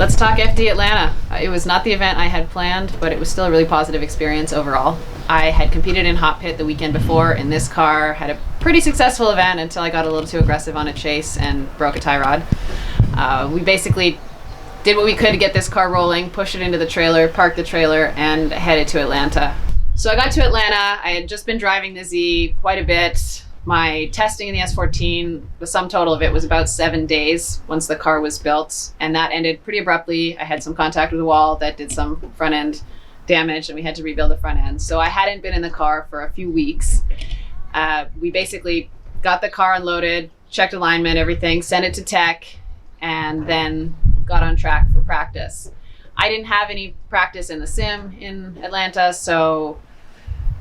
Let's talk FD Atlanta. It was not the event I had planned, but it was still a really positive experience overall. I had competed in Hot Pit the weekend before in this car, had a pretty successful event until I got a little too aggressive on a chase and broke a tie rod. We basically did what we could to get this car rolling, pushed it into the trailer, parked the trailer, and headed to Atlanta. So I got to Atlanta. I had just been driving the Z quite a bit. My testing in the S14, the sum total of it was about 7 days once the car was built, and that ended pretty abruptly. I had some contact with the wall that did some front end damage, and we had to rebuild the front end. So I hadn't been in the car for a few weeks. We basically got the car unloaded, checked alignment, everything, sent it to tech, and then got on track for practice. I didn't have any practice in the sim in Atlanta, so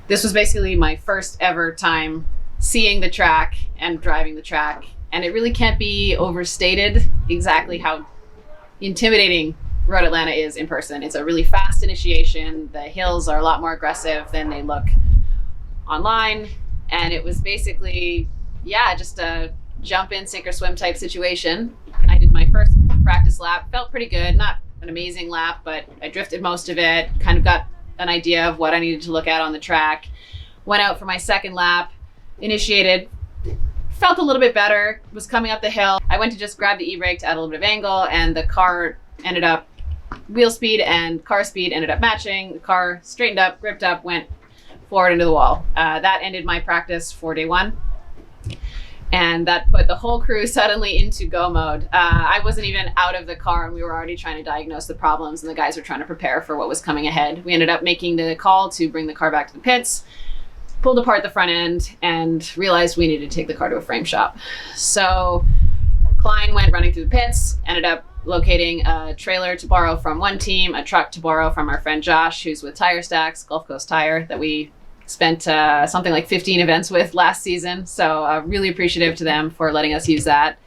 this was basically my first ever time seeing the track and driving the track. And it really can't be overstated exactly how intimidating Road Atlanta is in person. It's a really fast initiation. The hills are a lot more aggressive than they look online. And it was basically, just a jump in, sink or swim type situation. I did my first practice lap, felt pretty good, not an amazing lap, but I drifted most of it, kind of got an idea of what I needed to look at on the track. Went out for my second lap, initiated, felt a little bit better, was coming up the hill. I went to just grab the e-brake to add a little bit of angle, and the car ended up, wheel speed and car speed ended up matching. The car straightened up, gripped up, went forward into the wall. That ended my practice for day one. And that put the whole crew suddenly into go mode. I wasn't even out of the car and we were already trying to diagnose the problems and the guys were trying to prepare for what was coming ahead. We ended up making the call to bring the car back to the pits, pulled apart the front end, and realized we needed to take the car to a frame shop. So Klein went running through the pits, ended up locating a trailer to borrow from one team, a truck to borrow from our friend Josh, who's with Tire Stacks, Gulf Coast Tire, that we spent something like 15 events with last season. So really appreciative to them for letting us use that.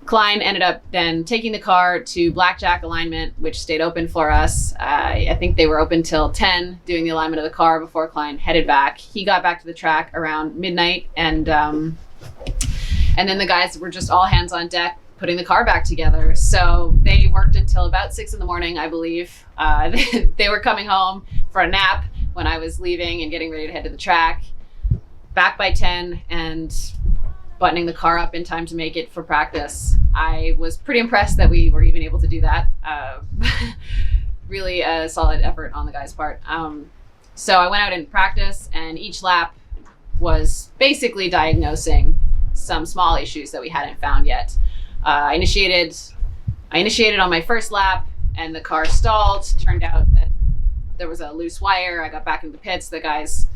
Klein ended up then taking the car to Blackjack alignment, which stayed open for us. I think they were open till 10 doing the alignment of the car before Klein headed back. He got back to the track around midnight, and then the guys were just all hands on deck putting the car back together. So they worked until about 6 in the morning, I believe. They were coming home for a nap when I was leaving and getting ready to head to the track. Back by 10 and buttoning the car up in time to make it for practice. I was pretty impressed that we were even able to do that. Really a solid effort on the guys' part. So I went out in practice, and each lap was basically diagnosing some small issues that we hadn't found yet. I initiated on my first lap, and the car stalled. Turned out that there was a loose wire. I got back into the pits. The guys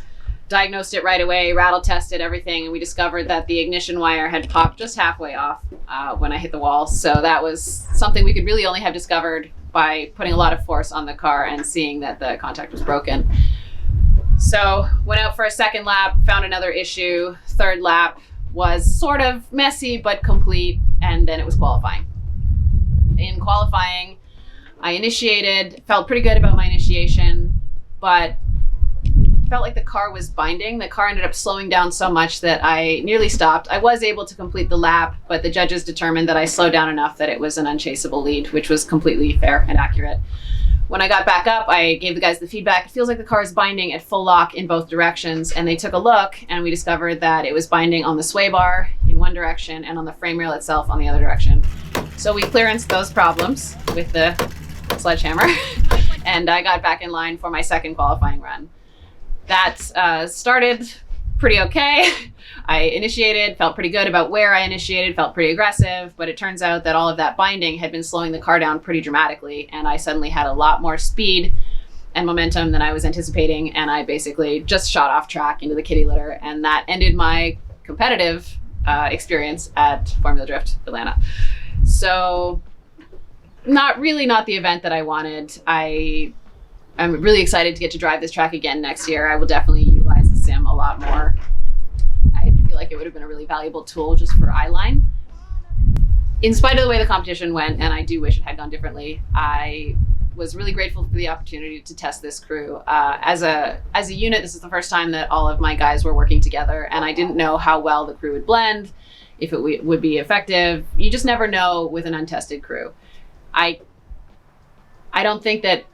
diagnosed it right away, rattle tested everything, and we discovered that the ignition wire had popped just halfway off when I hit the wall. So that was something we could really only have discovered by putting a lot of force on the car and seeing that the contact was broken. So went out for a second lap, found another issue. Third lap was sort of messy but complete, and then it was qualifying. In qualifying, I initiated, felt pretty good about my initiation, but felt like the car was binding. The car ended up slowing down so much that I nearly stopped. I was able to complete the lap, but the judges determined that I slowed down enough that it was an unchaseable lead, which was completely fair and accurate. When I got back up, I gave the guys the feedback. It feels like the car is binding at full lock in both directions. And they took a look, and we discovered that it was binding on the sway bar in one direction and on the frame rail itself on the other direction. So we clearanced those problems with the sledgehammer, and I got back in line for my second qualifying run. That started pretty okay. I initiated, felt pretty good about where I initiated, felt pretty aggressive, but it turns out that all of that binding had been slowing the car down pretty dramatically, and I suddenly had a lot more speed and momentum than I was anticipating, and I basically just shot off track into the kitty litter, and that ended my competitive experience at Formula Drift Atlanta. So not the event that I wanted. I'm really excited to get to drive this track again next year. I will definitely utilize the sim a lot more. I feel like it would have been a really valuable tool just for eyeline. In spite of the way the competition went, and I do wish it had gone differently, I was really grateful for the opportunity to test this crew. As a unit, this is the first time that all of my guys were working together, and I didn't know how well the crew would blend, if it would be effective. You just never know with an untested crew. I I don't think that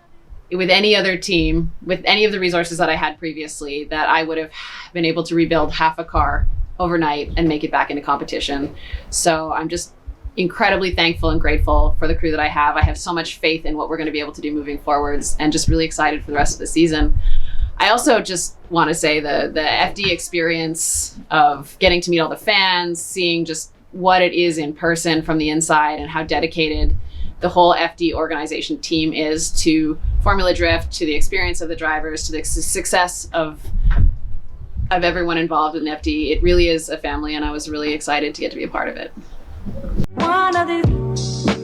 with any other team, with any of the resources that I had previously, that I would have been able to rebuild half a car overnight and make it back into competition. So I'm just incredibly thankful and grateful for the crew that I have. I have so much faith in what we're going to be able to do moving forwards, and just really excited for the rest of the season. I also just want to say the FD experience of getting to meet all the fans, seeing just what it is in person from the inside, and how dedicated the whole FD organization team is to Formula Drift, to the experience of the drivers, to the success of everyone involved in FD. It really is a family, and I was really excited to get to be a part of it. One of these